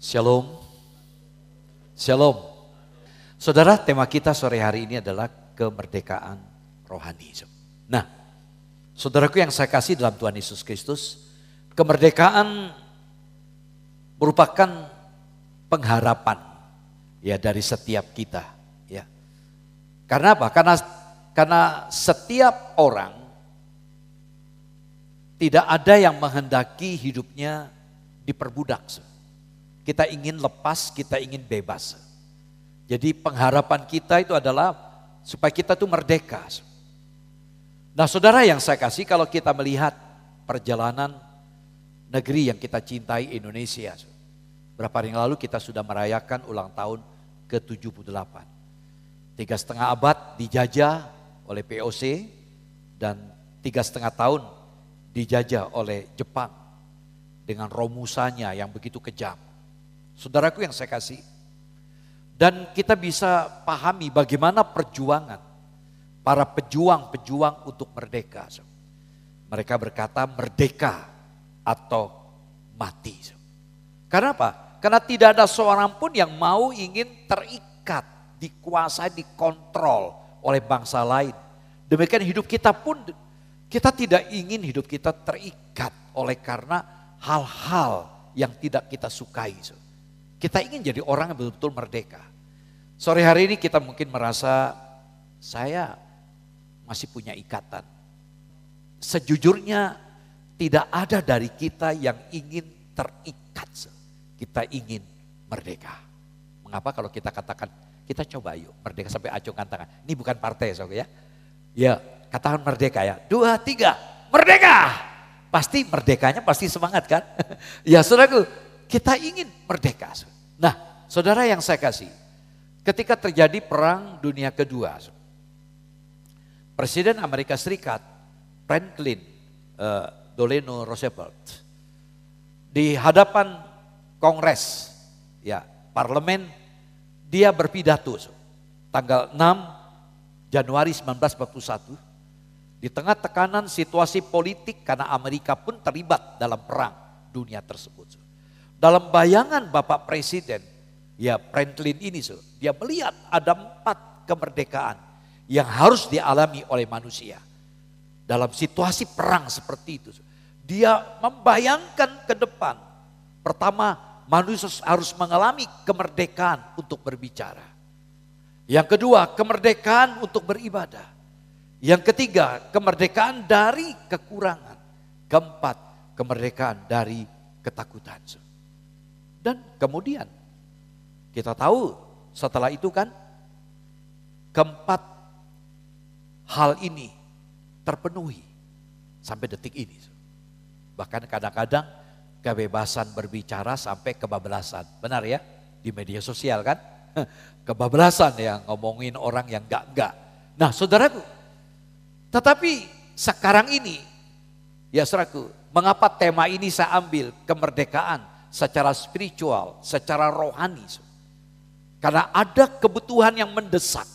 Shalom. Shalom. Saudara, tema kita sore hari ini adalah kemerdekaan rohani. Nah, saudaraku yang saya kasih dalam Tuhan Yesus Kristus, kemerdekaan merupakan pengharapan ya dari setiap kita ya. Karena apa? Karena setiap orang tidak ada yang menghendaki hidupnya diperbudak. Kita ingin lepas, kita ingin bebas. Jadi pengharapan kita itu adalah supaya kita tuh merdeka. Nah saudara yang saya kasih, kalau kita melihat perjalanan negeri yang kita cintai Indonesia. Berapa hari yang lalu kita sudah merayakan ulang tahun ke-78. 3,5 abad dijajah oleh POC dan 3,5 tahun dijajah oleh Jepang dengan romusannya yang begitu kejam. Saudaraku yang saya kasih, dan kita bisa pahami bagaimana perjuangan para pejuang-pejuang untuk merdeka. Mereka berkata merdeka atau mati. Karena apa? Karena tidak ada seorang pun yang mau ingin terikat, dikuasai, dikontrol oleh bangsa lain. Demikian hidup kita pun, kita tidak ingin hidup kita terikat oleh karena hal-hal yang tidak kita sukai. Kita ingin jadi orang yang betul-betul merdeka. Sore hari ini kita mungkin merasa saya masih punya ikatan. Sejujurnya tidak ada dari kita yang ingin terikat. Kita ingin merdeka. Mengapa kalau kita katakan kita coba yuk merdeka sampai acungkan tangan. Ini bukan partai ya. Ya katakan merdeka ya. 2, 3 merdeka. Pasti merdekanya pasti semangat kan. Ya saudaraku, kita ingin merdeka. Nah saudara yang saya kasih, ketika terjadi perang dunia kedua, Presiden Amerika Serikat Franklin Delano Roosevelt di hadapan Kongres, ya parlemen, dia berpidato tanggal 6 Januari 1941 di tengah tekanan situasi politik karena Amerika pun terlibat dalam perang dunia tersebut. Dalam bayangan Bapak Presiden, ya Franklin ini, dia melihat ada 4 kemerdekaan yang harus dialami oleh manusia. Dalam situasi perang seperti itu, dia membayangkan ke depan. Pertama, manusia harus mengalami kemerdekaan untuk berbicara. Yang kedua, kemerdekaan untuk beribadah. Yang ketiga, kemerdekaan dari kekurangan. Keempat, kemerdekaan dari ketakutan. Dan kemudian kita tahu setelah itu kan keempat hal ini terpenuhi sampai detik ini. Bahkan kadang-kadang kebebasan berbicara sampai kebablasan. Benar ya? Di media sosial kan? Kebablasan yang ngomongin orang yang enggak. Nah saudaraku, tetapi sekarang ini, ya saudaraku, mengapa tema ini saya ambil kemerdekaan secara spiritual, secara rohani. Karena ada kebutuhan yang mendesak,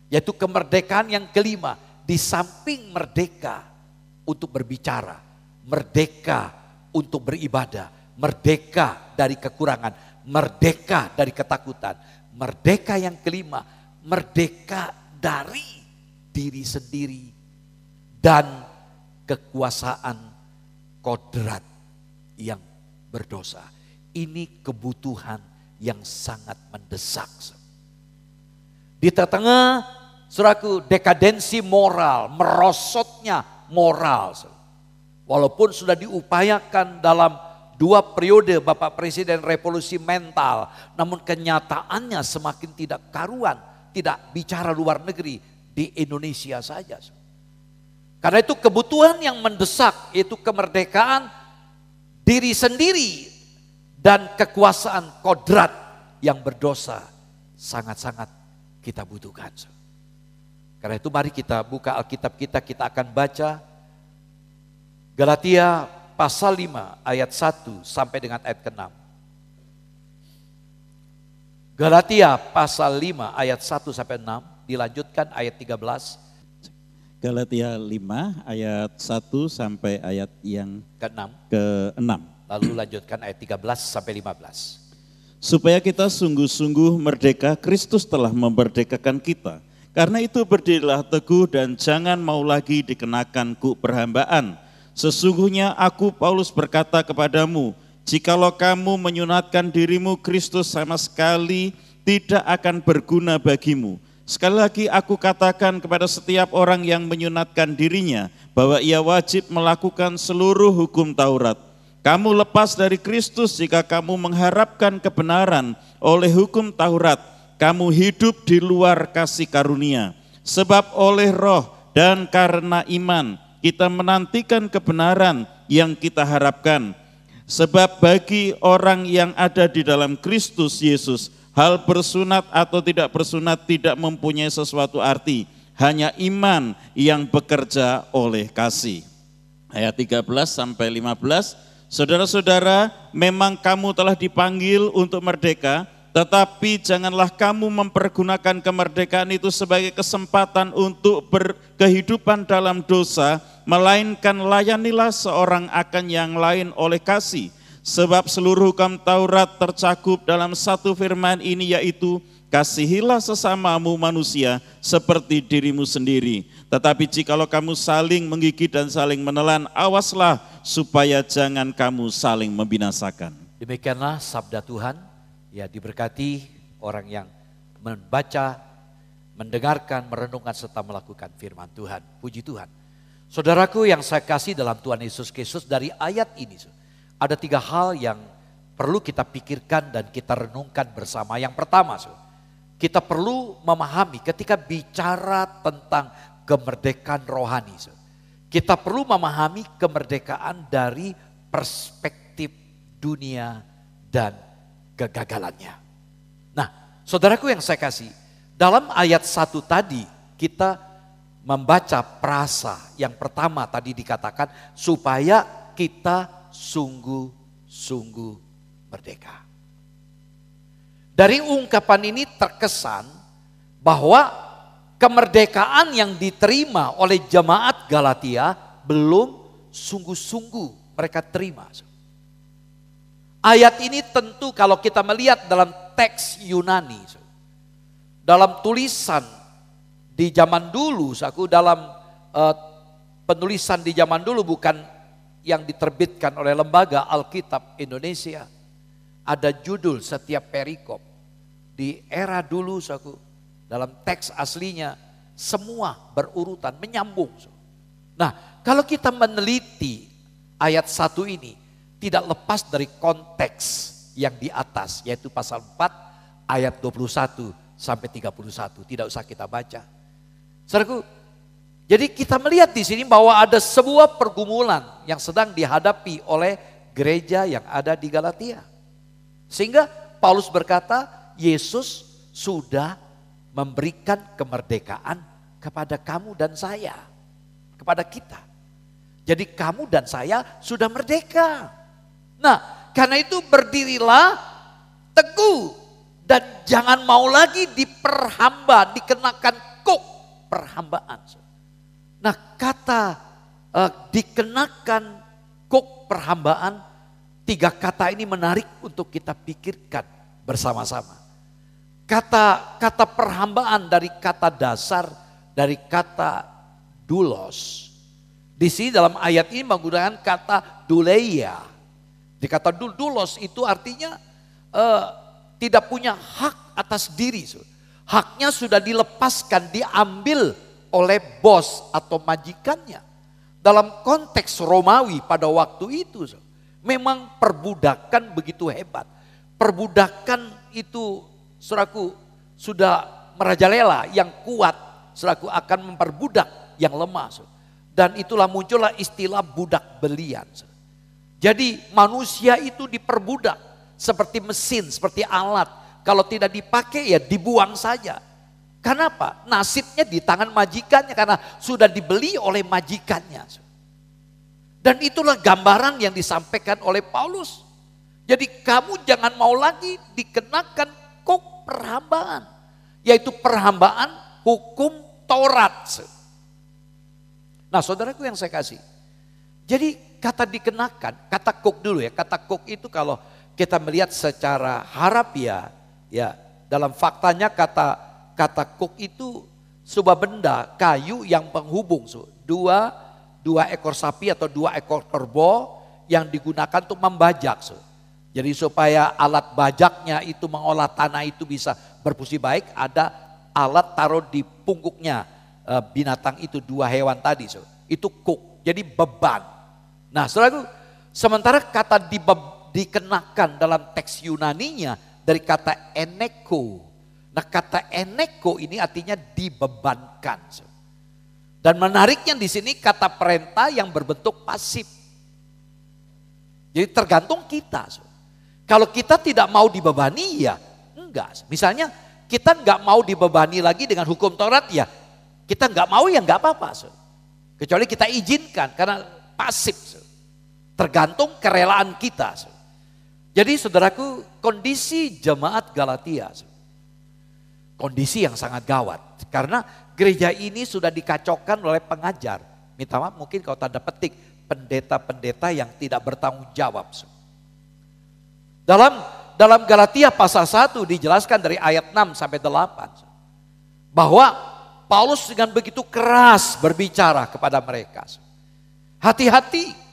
yaitu kemerdekaan yang kelima. Di samping merdeka untuk berbicara, merdeka untuk beribadah, merdeka dari kekurangan, merdeka dari ketakutan. Merdeka yang kelima, merdeka dari diri sendiri dan kekuasaan kodrat yang berdosa. Ini kebutuhan yang sangat mendesak. Di tengah saudaraku dekadensi moral, merosotnya moral. Walaupun sudah diupayakan dalam 2 periode Bapak Presiden revolusi mental, namun kenyataannya semakin tidak karuan, tidak bicara luar negeri, di Indonesia saja. Karena itu kebutuhan yang mendesak yaitu kemerdekaan diri sendiri dan kekuasaan kodrat yang berdosa sangat-sangat kita butuhkan. Karena itu mari kita buka Alkitab kita akan baca Galatia pasal 5 ayat 1 sampai dengan ayat ke-6. Galatia pasal 5 ayat 1 sampai 6, dilanjutkan ayat 13. Galatia 5 ayat 1 sampai ayat yang ke-6. ke-6. Lalu lanjutkan ayat 13 sampai 15. supaya kita sungguh-sungguh merdeka. Kristus telah memerdekakan kita. Karena itu berdirilah teguh dan jangan mau lagi dikenakan kuk perhambaan. Sesungguhnya aku Paulus berkata kepadamu, jikalau kamu menyunatkan dirimu, Kristus sama sekali tidak akan berguna bagimu. Sekali lagi aku katakan kepada setiap orang yang menyunatkan dirinya bahwa ia wajib melakukan seluruh hukum Taurat. Kamu lepas dari Kristus jika kamu mengharapkan kebenaran oleh hukum Taurat. Kamu hidup di luar kasih karunia. Sebab oleh roh dan karena iman kita menantikan kebenaran yang kita harapkan. Sebab bagi orang yang ada di dalam Kristus Yesus, hal bersunat atau tidak bersunat tidak mempunyai sesuatu arti. Hanya iman yang bekerja oleh kasih. Ayat 13 sampai 15. Saudara-saudara, memang kamu telah dipanggil untuk merdeka, tetapi janganlah kamu mempergunakan kemerdekaan itu sebagai kesempatan untuk berkehidupan dalam dosa, melainkan layanilah seorang akan yang lain oleh kasih. Sebab seluruh hukum Taurat tercakup dalam satu firman ini, yaitu kasihilah sesamamu manusia seperti dirimu sendiri. Tetapi jikalau kamu saling menggigit dan saling menelan, awaslah supaya jangan kamu saling membinasakan. Demikianlah sabda Tuhan. Ya, diberkati orang yang membaca, mendengarkan, merenungkan serta melakukan firman Tuhan. Puji Tuhan. Saudaraku yang saya kasih dalam Tuhan Yesus Kristus, dari ayat ini ada 3 hal yang perlu kita pikirkan dan kita renungkan bersama. Yang pertama, kita perlu memahami ketika bicara tentang kemerdekaan rohani, kita perlu memahami kemerdekaan dari perspektif dunia dan kegagalannya. Nah, saudaraku yang saya kasih, dalam ayat 1 tadi kita membaca frasa yang pertama tadi dikatakan supaya kita sungguh-sungguh merdeka. Dari ungkapan ini terkesan bahwa kemerdekaan yang diterima oleh jemaat Galatia belum sungguh-sungguh mereka terima. Ayat ini tentu kalau kita melihat dalam teks Yunani, dalam tulisan di zaman dulu, dalam penulisan di zaman dulu bukan yang diterbitkan oleh Lembaga Alkitab Indonesia, ada judul setiap perikop. Di era dulu, dalam teks aslinya semua berurutan, menyambung. Nah, kalau kita meneliti ayat 1 ini, tidak lepas dari konteks yang di atas, yaitu pasal 4 ayat 21 sampai 31. Tidak usah kita baca. Saudaraku, jadi kita melihat di sini bahwa ada sebuah pergumulan yang sedang dihadapi oleh gereja yang ada di Galatia. Sehingga Paulus berkata, Yesus sudah memberikan kemerdekaan kepada kamu dan saya, kepada kita. Jadi kamu dan saya sudah merdeka. Nah, karena itu berdirilah teguh dan jangan mau lagi diperhamba, dikenakan kuk perhambaan. Nah, kata dikenakan kuk perhambaan, 3 kata ini menarik untuk kita pikirkan bersama-sama. Kata perhambaan dari kata dasar, dari kata doulos. Di sini dalam ayat ini menggunakan kata douleia. Di kata doulos itu artinya tidak punya hak atas diri. Haknya sudah dilepaskan, diambil oleh bos atau majikannya. Dalam konteks Romawi pada waktu itu, memang perbudakan begitu hebat. Perbudakan itu, saudaraku, sudah merajalela. Yang kuat, saudaraku, akan memperbudak yang lemah. Dan itulah muncullah istilah budak belian. Jadi manusia itu diperbudak seperti mesin, seperti alat. Kalau tidak dipakai ya dibuang saja. Kenapa? Nasibnya di tangan majikannya karena sudah dibeli oleh majikannya. Dan itulah gambaran yang disampaikan oleh Paulus. Jadi kamu jangan mau lagi dikenakan kuk perhambaan. Yaitu perhambaan hukum Taurat. Nah, saudaraku yang saya kasih. Jadi kata dikenakan, kata kuk dulu ya. Kata kuk itu kalau kita melihat secara harafiah, ya dalam faktanya kata kuk itu sebuah benda kayu yang penghubung, dua ekor sapi atau 2 ekor kerbau yang digunakan untuk membajak. Jadi supaya alat bajaknya itu mengolah tanah itu bisa berfungsi baik, ada alat taruh di pungguknya binatang itu, 2 hewan tadi. Itu kuk, jadi beban. Nah saudaraku, sementara kata dikenakan dalam teks Yunaninya dari kata eneko. Nah kata eneko ini artinya dibebankan. Dan menariknya di sini kata perintah yang berbentuk pasif. Jadi tergantung kita. Kalau kita tidak mau dibebani ya enggak. Misalnya kita enggak mau dibebani lagi dengan hukum Taurat ya kita enggak mau ya enggak apa-apa. Kecuali kita izinkan karena pasif. Tergantung kerelaan kita. Jadi saudaraku, kondisi jemaat Galatia, kondisi yang sangat gawat. Karena gereja ini sudah dikacaukan oleh pengajar. Minta maaf mungkin kalau tanda petik, pendeta-pendeta yang tidak bertanggung jawab. Dalam Galatia pasal 1 dijelaskan dari ayat 6 sampai 8. Bahwa Paulus dengan begitu keras berbicara kepada mereka. Hati-hati.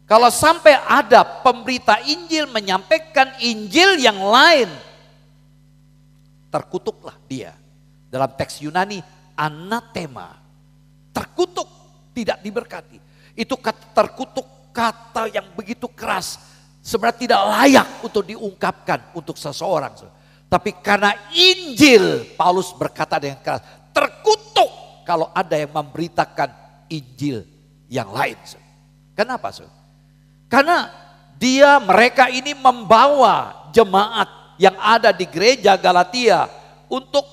Kalau sampai ada pemberita Injil menyampaikan Injil yang lain, terkutuklah dia. Dalam teks Yunani, anatema. Terkutuk, tidak diberkati. Itu kata terkutuk, kata yang begitu keras. Sebenarnya tidak layak untuk diungkapkan untuk seseorang. Tapi karena Injil, Paulus berkata dengan keras, terkutuk kalau ada yang memberitakan Injil yang lain. Kenapa? Karena mereka ini membawa jemaat yang ada di gereja Galatia untuk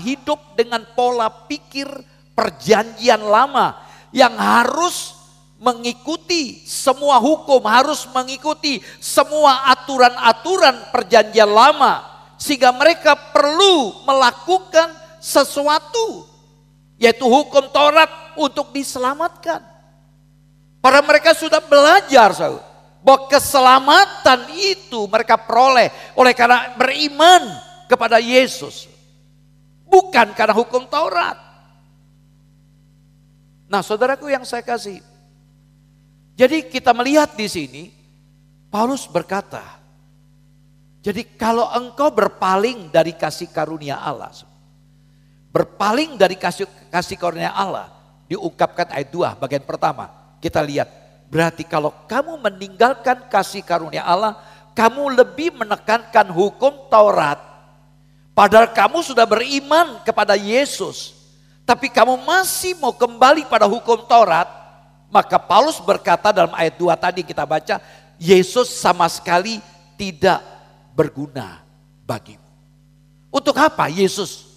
hidup dengan pola pikir perjanjian lama yang harus mengikuti semua hukum, harus mengikuti semua aturan-aturan perjanjian lama, sehingga mereka perlu melakukan sesuatu yaitu hukum Taurat untuk diselamatkan. Para mereka sudah belajar bahwa keselamatan itu mereka peroleh oleh karena beriman kepada Yesus, bukan karena hukum Taurat. Nah, saudaraku yang saya kasih, jadi kita melihat di sini Paulus berkata, jadi kalau engkau berpaling dari kasih karunia Allah, berpaling dari kasih karunia Allah, diungkapkan ayat 2 bagian pertama. Kita lihat, berarti kalau kamu meninggalkan kasih karunia Allah, kamu lebih menekankan hukum Taurat. Padahal kamu sudah beriman kepada Yesus, tapi kamu masih mau kembali pada hukum Taurat. Maka Paulus berkata dalam ayat 2 tadi kita baca, Yesus sama sekali tidak berguna bagimu. Untuk apa Yesus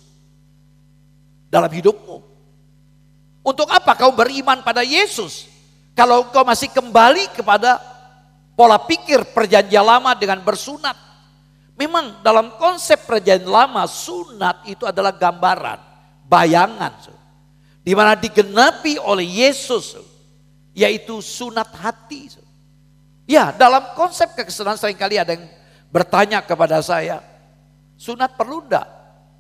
dalam hidupmu? Untuk apa kau beriman pada Yesus? Kalau kau masih kembali kepada pola pikir perjanjian lama dengan bersunat. Memang dalam konsep perjanjian lama, sunat itu adalah gambaran, bayangan. Di mana digenapi oleh Yesus, yaitu sunat hati. Ya, dalam konsep kekristenan seringkali ada yang bertanya kepada saya, sunat perlu enggak?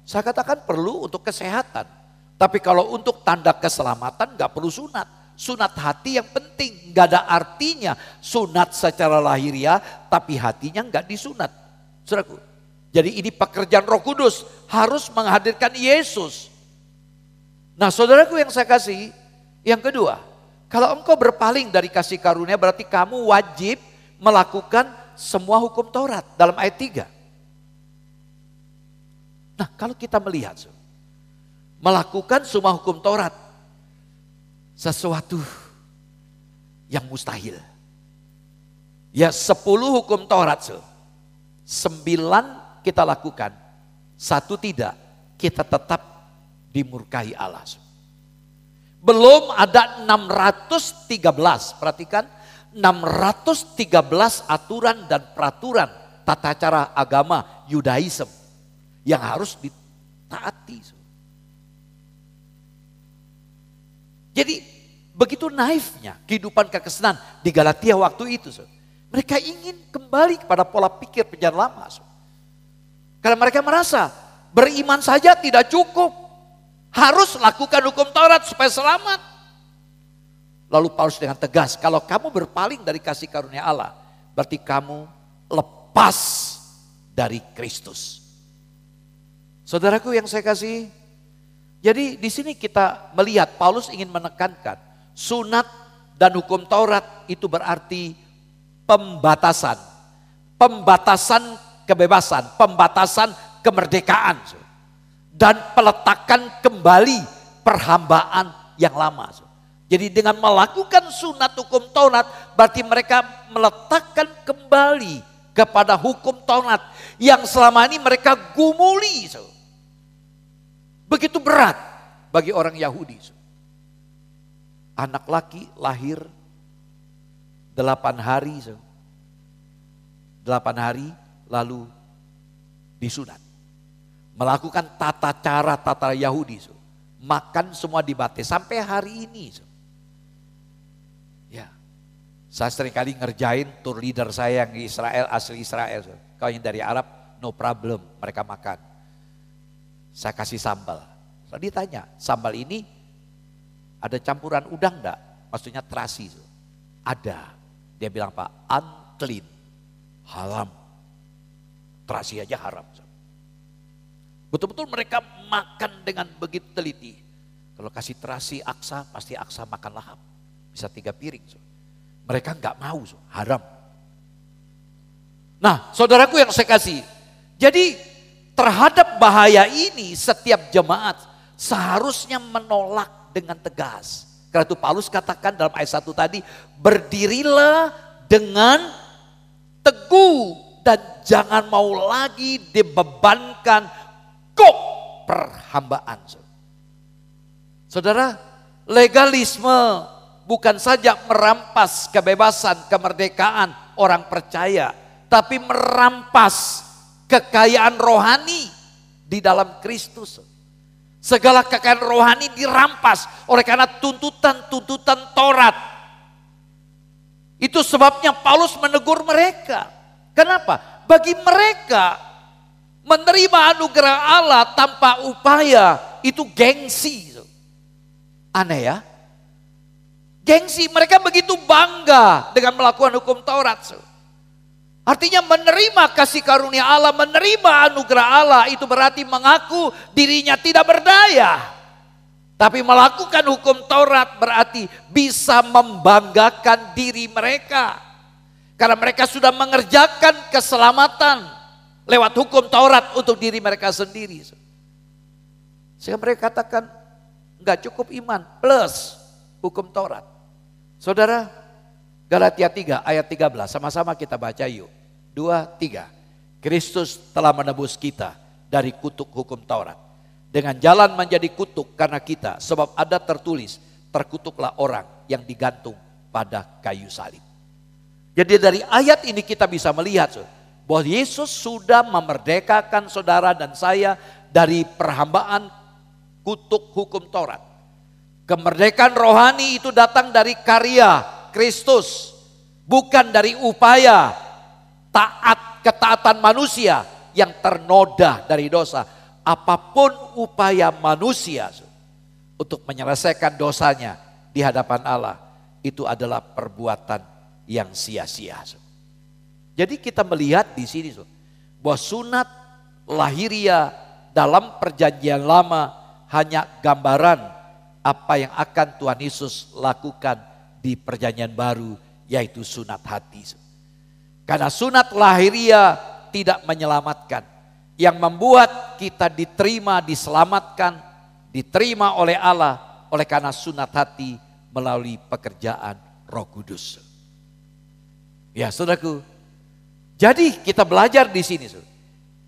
Saya katakan perlu untuk kesehatan. Tapi kalau untuk tanda keselamatan enggak perlu sunat. Sunat hati yang penting, enggak ada artinya sunat secara lahiriah tapi hatinya enggak disunat. Saudaraku, jadi ini pekerjaan Roh Kudus, harus menghadirkan Yesus. Nah, saudaraku yang saya kasih, yang kedua, kalau engkau berpaling dari kasih karunia berarti kamu wajib melakukan semua hukum Taurat dalam ayat 3. Nah, kalau kita melihat melakukan semua hukum Taurat, sesuatu yang mustahil. Ya 10 hukum Taurat, 9 kita lakukan, 1 tidak, kita tetap dimurkai Allah. Belum ada 613, perhatikan 613 aturan dan peraturan tata cara agama Yudaism yang harus ditaati. Jadi begitu naifnya kehidupan kekristenan di Galatia waktu itu. Mereka ingin kembali kepada pola pikir perjanjian lama. Karena mereka merasa beriman saja tidak cukup. Harus lakukan hukum Taurat supaya selamat. Lalu Paulus dengan tegas, kalau kamu berpaling dari kasih karunia Allah, berarti kamu lepas dari Kristus. Saudaraku yang saya kasih, jadi di sini kita melihat Paulus ingin menekankan sunat dan hukum Taurat itu berarti pembatasan. Pembatasan kebebasan, pembatasan kemerdekaan. Dan peletakan kembali perhambaan yang lama. Jadi dengan melakukan sunat hukum Taurat berarti mereka meletakkan kembali kepada hukum Taurat yang selama ini mereka gumuli. Begitu berat bagi orang Yahudi. Anak laki lahir 8 hari. 8 hari lalu disunat. Melakukan tata cara Yahudi. Makan semua dibatis sampai hari ini. Ya, saya sering kali ngerjain tour leader saya yang di Israel, asli Israel. Kalau yang dari Arab, no problem, mereka makan. Saya kasih sambal. Lalu ditanya, sambal ini ada campuran udang enggak? Maksudnya terasi. Ada. Dia bilang, Pak, unclean, haram. Terasi aja haram. Betul-betul mereka makan dengan begitu teliti. Kalau kasih terasi aksa, pasti aksa makan lahap. Bisa 3 piring. Mereka enggak mau, haram. Nah, saudaraku yang saya kasih. Jadi terhadap bahaya ini setiap jemaat seharusnya menolak dengan tegas. Karena itu Paulus katakan dalam ayat 1 tadi, berdirilah dengan teguh dan jangan mau lagi dibebankan kok perhambaan. Saudara, legalisme bukan saja merampas kebebasan, kemerdekaan orang percaya, tapi merampas kekayaan rohani di dalam Kristus. Segala kekayaan rohani dirampas oleh karena tuntutan-tuntutan Taurat. Itu sebabnya Paulus menegur mereka. Kenapa? Bagi mereka menerima anugerah Allah tanpa upaya itu gengsi. Aneh ya? Gengsi, mereka begitu bangga dengan melakukan hukum Taurat. Artinya menerima kasih karunia Allah, menerima anugerah Allah itu berarti mengaku dirinya tidak berdaya. Tapi melakukan hukum Taurat berarti bisa membanggakan diri mereka. Karena mereka sudah mengerjakan keselamatan lewat hukum Taurat untuk diri mereka sendiri. Sehingga mereka katakan enggak cukup iman plus hukum Taurat. Saudara, Galatia 3 ayat 13, sama-sama kita baca yuk. 2, 3. Kristus telah menebus kita dari kutuk hukum Taurat. Dengan jalan menjadi kutuk karena kita, sebab ada tertulis, terkutuklah orang yang digantung pada kayu salib. Jadi dari ayat ini kita bisa melihat bahwa Yesus sudah memerdekakan saudara dan saya dari perhambaan kutuk hukum Taurat. Kemerdekaan rohani itu datang dari karya Kristus, bukan dari upaya ketaatan manusia yang ternoda dari dosa. Apapun upaya manusia untuk menyelesaikan dosanya di hadapan Allah, itu adalah perbuatan yang sia-sia. Jadi kita melihat di sini bahwa sunat lahiriah dalam perjanjian lama hanya gambaran apa yang akan Tuhan Yesus lakukan di perjanjian baru, yaitu sunat hati. Karena sunat lahiriah tidak menyelamatkan. Yang membuat kita diterima, diselamatkan, diterima oleh Allah oleh karena sunat hati melalui pekerjaan Roh Kudus. Ya, saudaraku. Jadi kita belajar di sini.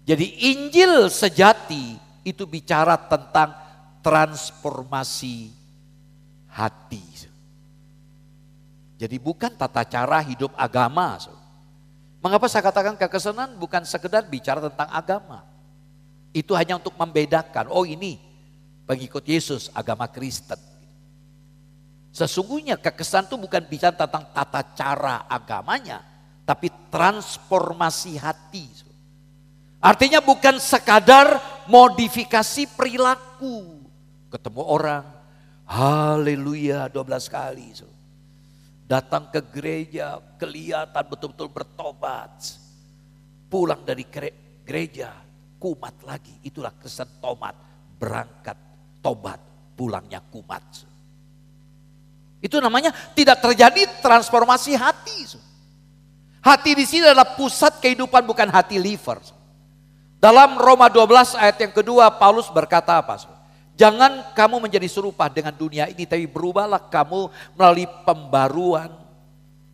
Jadi Injil sejati itu bicara tentang transformasi hati. Jadi bukan tata cara hidup agama. Mengapa saya katakan kekristenan bukan sekedar bicara tentang agama. Itu hanya untuk membedakan, oh ini pengikut Yesus agama Kristen. Sesungguhnya kekristenan itu bukan bicara tentang tata cara agamanya, tapi transformasi hati. Artinya bukan sekadar modifikasi perilaku. Ketemu orang, haleluya 12 kali. Datang ke gereja, kelihatan betul-betul bertobat. Pulang dari gereja, kumat lagi. Itulah Kristen tomat, berangkat tobat, pulangnya kumat. Itu namanya tidak terjadi transformasi hati. Hati di sini adalah pusat kehidupan, bukan hati liver. Dalam Roma 12 ayat yang kedua, Paulus berkata apa? Jangan kamu menjadi serupa dengan dunia ini, tapi berubahlah kamu melalui pembaruan,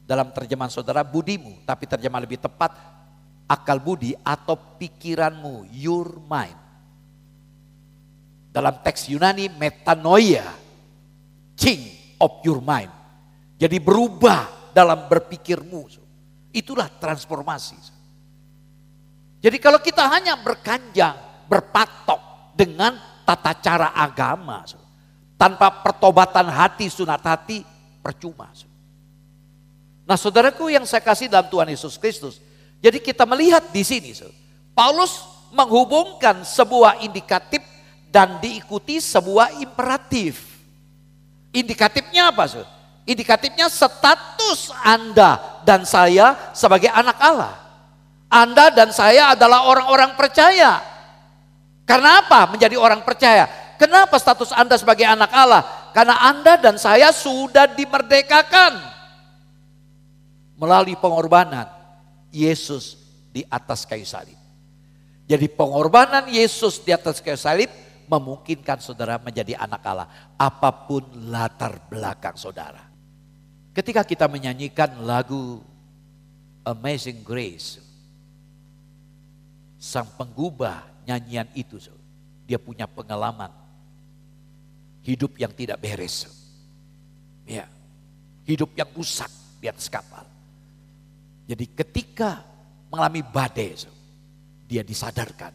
dalam terjemahan saudara budimu, tapi terjemahan lebih tepat akal budi atau pikiranmu, your mind. Dalam teks Yunani metanoia, change of your mind. Jadi berubah dalam berpikirmu. Itulah transformasi. Jadi kalau kita hanya berkanjang, berpatok dengan tata cara agama, tanpa pertobatan hati, sunat hati, percuma. Nah saudaraku yang saya kasih dalam Tuhan Yesus Kristus, jadi kita melihat di sini, Paulus menghubungkan sebuah indikatif dan diikuti sebuah imperatif. Indikatifnya apa? Indikatifnya status Anda dan saya sebagai anak Allah. Anda dan saya adalah orang-orang percaya. Karena apa menjadi orang percaya? Kenapa status Anda sebagai anak Allah? Karena Anda dan saya sudah dimerdekakan melalui pengorbanan Yesus di atas kayu salib. Jadi pengorbanan Yesus di atas kayu salib memungkinkan saudara menjadi anak Allah. Apapun latar belakang saudara. Ketika kita menyanyikan lagu Amazing Grace, sang penggubah nyanyian itu, dia punya pengalaman hidup yang tidak beres. Ya, hidup yang rusak di atas kapal. Jadi ketika mengalami badai, dia disadarkan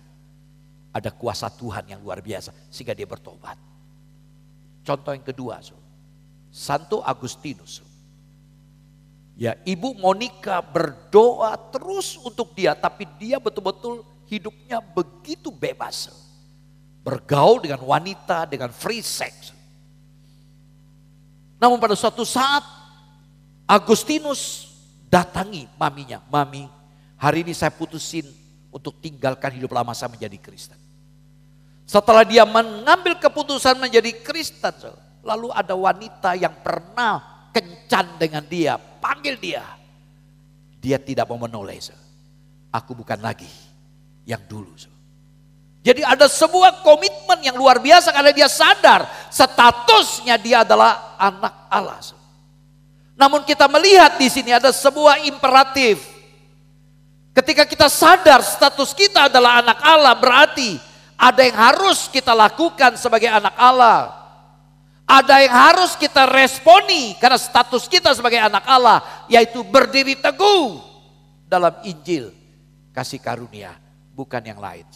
ada kuasa Tuhan yang luar biasa sehingga dia bertobat. Contoh yang kedua, Santo Agustinus. Ya, Ibu Monica berdoa terus untuk dia, tapi dia betul-betul hidupnya begitu bebas. Bergaul dengan wanita, dengan free sex. Namun pada suatu saat Agustinus datangi maminya. Mami, hari ini saya putusin untuk tinggalkan hidup lama saya menjadi Kristen. Setelah dia mengambil keputusan menjadi Kristen, lalu ada wanita yang pernah kencan dengan dia, panggil dia. Dia tidak mau menoleh. Aku bukan lagi yang dulu. Jadi ada sebuah komitmen yang luar biasa karena dia sadar statusnya dia adalah anak Allah. Namun kita melihat di sini ada sebuah imperatif. Ketika kita sadar status kita adalah anak Allah, berarti ada yang harus kita lakukan sebagai anak Allah. Ada yang harus kita responi karena status kita sebagai anak Allah, yaitu berdiri teguh dalam Injil kasih karunia, bukan yang lain.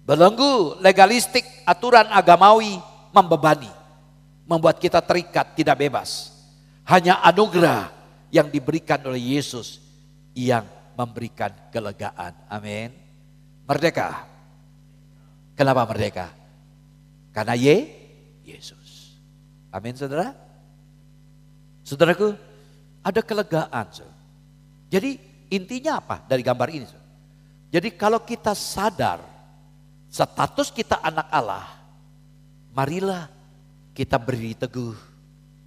Belenggu legalistik aturan agamawi membebani, membuat kita terikat, tidak bebas. Hanya anugerah yang diberikan oleh Yesus yang memberikan kelegaan. Amin. Merdeka. Kenapa merdeka? Karena Yesus. Amin saudara. Saudaraku, ada kelegaan. Jadi intinya apa dari gambar ini? Jadi kalau kita sadar status kita anak Allah, marilah kita berdiri teguh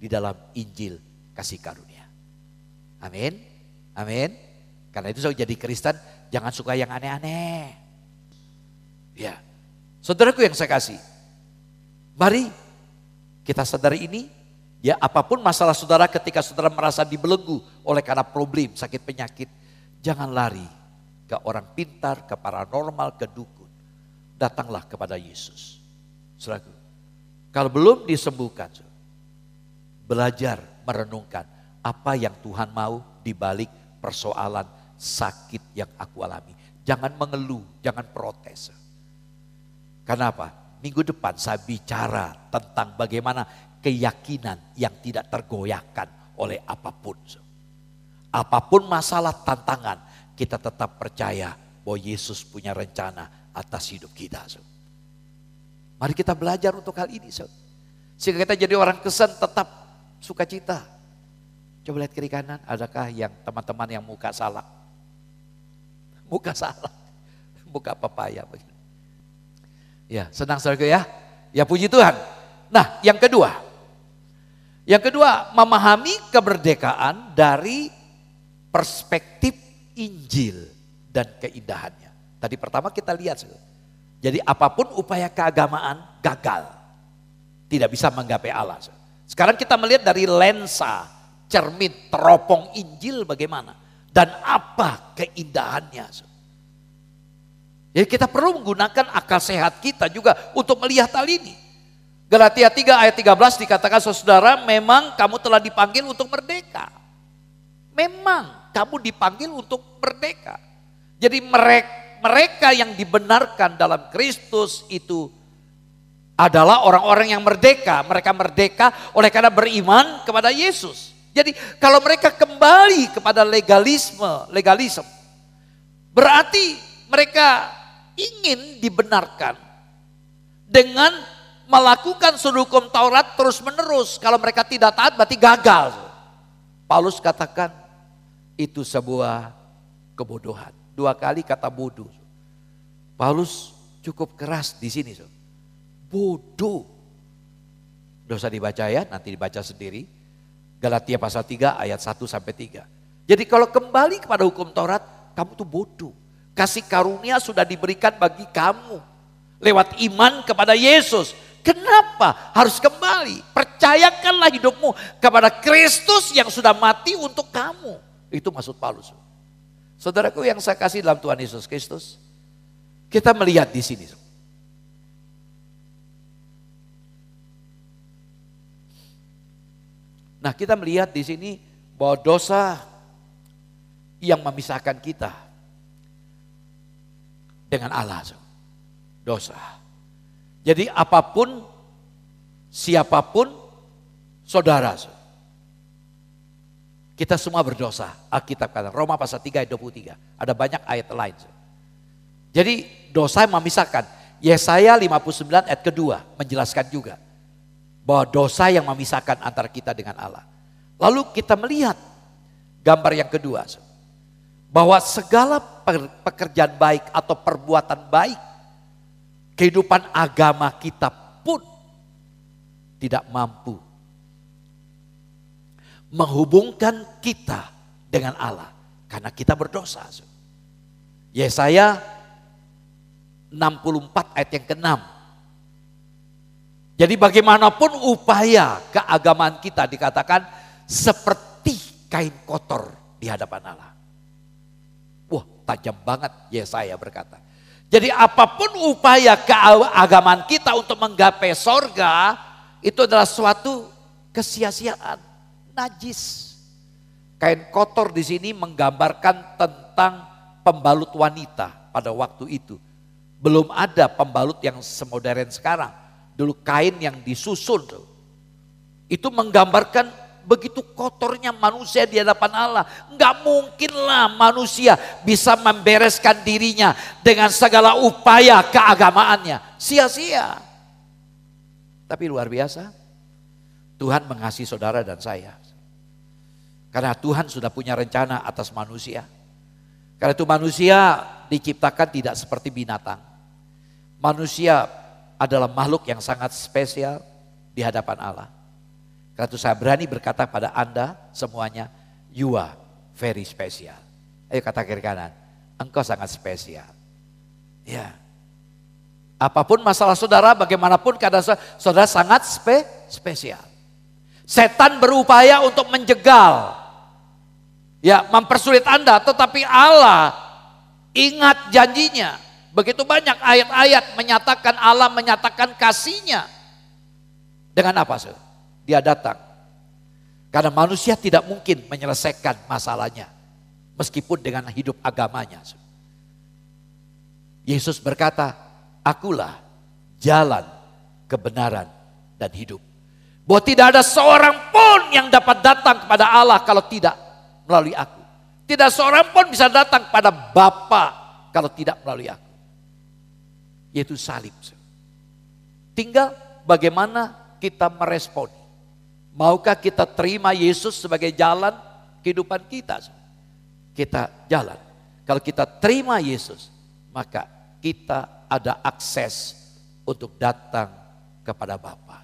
di dalam Injil kasih karunia. Amin. Amin. Karena itu saya jadi Kristen, jangan suka yang aneh-aneh. Ya. Saudaraku yang saya kasih, mari kita sadari ini, ya apapun masalah saudara ketika saudara merasa dibelenggu oleh karena problem, sakit penyakit, jangan lari ke orang pintar, ke paranormal, ke dukun. Datanglah kepada Yesus. Saudaraku, kalau belum disembuhkan, belajar merenungkan apa yang Tuhan mau di balik persoalan sakit yang aku alami. Jangan mengeluh, jangan protes. Kenapa? Minggu depan saya bicara tentang bagaimana keyakinan yang tidak tergoyahkan oleh apapun. Apapun masalah, tantangan, kita tetap percaya bahwa Yesus punya rencana atas hidup kita. Mari kita belajar untuk hal ini. Sehingga kita jadi orang Kristen tetap sukacita. Coba lihat kiri kanan, adakah yang teman-teman yang muka salak? Muka salak, muka papaya. Ya, senang saudara ya. Ya puji Tuhan. Nah, yang kedua. Yang kedua, memahami kemerdekaan dari perspektif Injil dan keindahannya. Tadi pertama kita lihat. Jadi apapun upaya keagamaan gagal. Tidak bisa menggapai Allah. Sekarang kita melihat dari lensa, cermin, teropong Injil bagaimana. Dan apa keindahannya. Jadi kita perlu menggunakan akal sehat kita juga untuk melihat hal ini. Galatia 3 ayat 13 dikatakan, saudara, memang kamu telah dipanggil untuk merdeka. Memang kamu dipanggil untuk merdeka. Jadi mereka yang dibenarkan dalam Kristus itu adalah orang-orang yang merdeka. Mereka merdeka oleh karena beriman kepada Yesus. Jadi kalau mereka kembali kepada legalisme, berarti mereka ingin dibenarkan dengan melakukan seluruh hukum Taurat terus menerus. Kalau mereka tidak taat berarti gagal. Paulus katakan itu sebuah kebodohan. 2 kali kata bodoh. Paulus cukup keras di sini. Bodoh. Tidak usah dibaca ya, nanti dibaca sendiri. Galatia pasal 3 ayat 1 sampai 3. Jadi kalau kembali kepada hukum Taurat, kamu tuh bodoh. Kasih karunia sudah diberikan bagi kamu lewat iman kepada Yesus. Kenapa harus kembali? Percayakanlah hidupmu kepada Kristus yang sudah mati untuk kamu. Itu maksud Paulus. Saudaraku yang saya kasih dalam Tuhan Yesus Kristus, kita melihat di sini. Nah, kita melihat di sini bahwa dosa yang memisahkan kita dengan Allah. Dosa. Jadi apapun, siapapun, saudara. Kita semua berdosa. Alkitab kata, Roma pasal 3 ayat 23. Ada banyak ayat lain. Jadi dosa yang memisahkan. Yesaya 59 ayat kedua menjelaskan juga. Bahwa dosa yang memisahkan antara kita dengan Allah. Lalu kita melihat gambar yang kedua. Bahwa segala pekerjaan baik atau perbuatan baik, kehidupan agama kita pun tidak mampu menghubungkan kita dengan Allah. Karena kita berdosa. Yesaya 64 ayat yang ke-6. Jadi bagaimanapun upaya keagamaan kita dikatakan seperti kain kotor di hadapan Allah. Wah, tajam banget Yesaya berkata. Jadi apapun upaya keagamaan kita untuk menggapai sorga, itu adalah suatu kesia-siaan, najis. Kain kotor di sini menggambarkan tentang pembalut wanita pada waktu itu. Belum ada pembalut yang semodern sekarang. Dulu kain yang disusun. Itu menggambarkan begitu kotornya manusia di hadapan Allah. Enggak mungkinlah manusia bisa membereskan dirinya dengan segala upaya keagamaannya. Sia-sia. Tapi luar biasa. Tuhan mengasihi saudara dan saya. Karena Tuhan sudah punya rencana atas manusia. Karena itu manusia diciptakan tidak seperti binatang. Manusia adalah makhluk yang sangat spesial di hadapan Allah. Karena itu saya berani berkata pada Anda semuanya, you are very special. Ayo kata kiri kanan, engkau sangat spesial. Ya. Apapun masalah saudara, bagaimanapun keadaan saudara sangat spesial. Setan berupaya untuk menjegal, ya, mempersulit Anda, tetapi Allah ingat janjinya. Begitu banyak ayat-ayat menyatakan Allah menyatakan kasih-Nya. Dengan apa, saudara? Dia datang. Karena manusia tidak mungkin menyelesaikan masalahnya. Meskipun dengan hidup agamanya. Yesus berkata, akulah jalan, kebenaran, dan hidup. Bahwa tidak ada seorang pun yang dapat datang kepada Allah kalau tidak melalui aku. Tidak seorang pun bisa datang pada Bapa kalau tidak melalui aku. Yaitu salib. Tinggal bagaimana kita meresponi. Maukah kita terima Yesus sebagai jalan kehidupan kita? Kita jalan. Kalau kita terima Yesus, maka kita ada akses untuk datang kepada Bapa.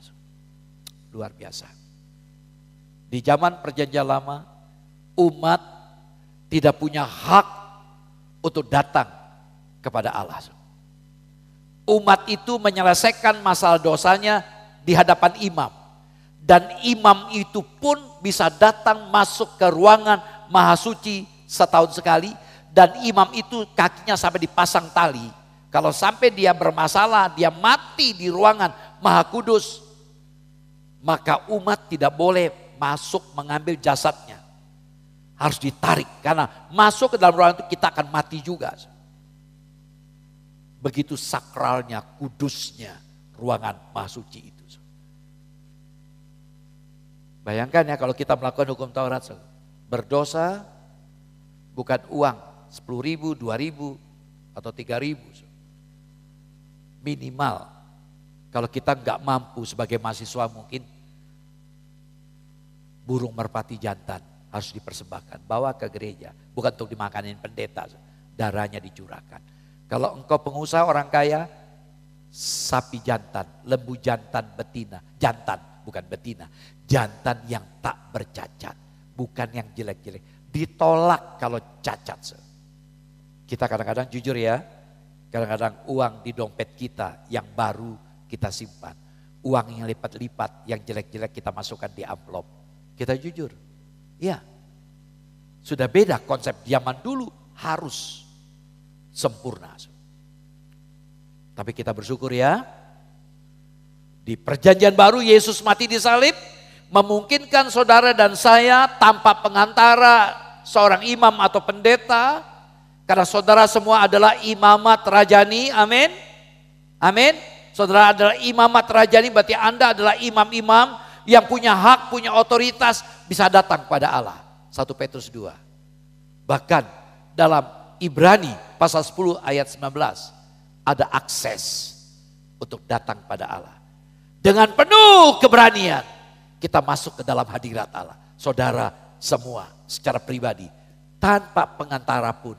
Luar biasa. Di zaman Perjanjian Lama, umat tidak punya hak untuk datang kepada Allah. Umat itu menyelesaikan masalah dosanya di hadapan imam. Dan imam itu pun bisa datang masuk ke ruangan Maha Suci setahun sekali. Dan imam itu kakinya sampai dipasang tali. Kalau sampai dia bermasalah, dia mati di ruangan Maha Kudus, maka umat tidak boleh masuk mengambil jasadnya. Harus ditarik, karena masuk ke dalam ruangan itu kita akan mati juga. Begitu sakralnya, kudusnya ruangan Maha Suci itu. Bayangkan ya kalau kita melakukan hukum Taurat, berdosa bukan uang 10.000, 2.000 atau 3.000. Minimal kalau kita nggak mampu sebagai mahasiswa mungkin burung merpati jantan harus dipersembahkan, bawa ke gereja, bukan untuk dimakanin pendeta, darahnya dicurahkan. Kalau engkau pengusaha orang kaya, sapi jantan, lembu jantan betina, jantan bukan betina, jantan yang tak bercacat, bukan yang jelek-jelek, ditolak kalau cacat. Kita kadang-kadang jujur ya, kadang-kadang uang di dompet kita yang baru kita simpan, uang yang lipat-lipat, yang jelek-jelek kita masukkan di amplop. Kita jujur, ya sudah beda konsep zaman dulu harus sempurna. Tapi kita bersyukur ya, di Perjanjian Baru Yesus mati di salib, memungkinkan saudara dan saya tanpa pengantara seorang imam atau pendeta, karena saudara semua adalah imamat rajani, amin. Amin. Saudara adalah imamat rajani, berarti Anda adalah imam-imam yang punya hak, punya otoritas, bisa datang pada Allah. 1 Petrus 2. Bahkan dalam Ibrani pasal 10 ayat 19, ada akses untuk datang pada Allah. Dengan penuh keberanian kita masuk ke dalam hadirat Allah. Saudara semua secara pribadi, tanpa pengantara pun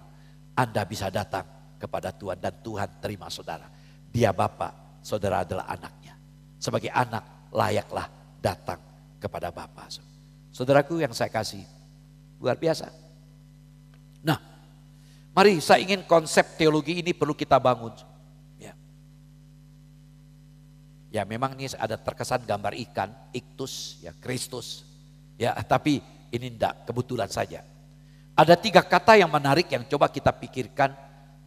Anda bisa datang kepada Tuhan dan Tuhan terima saudara. Dia Bapa, saudara adalah anaknya. Sebagai anak layaklah datang kepada Bapa. Saudaraku yang saya kasih, luar biasa. Nah, mari saya ingin konsep teologi ini perlu kita bangun. Ya memang ini ada terkesan gambar ikan, iktus, ya Kristus. Ya tapi ini enggak, kebetulan saja. Ada 3 kata yang menarik yang coba kita pikirkan.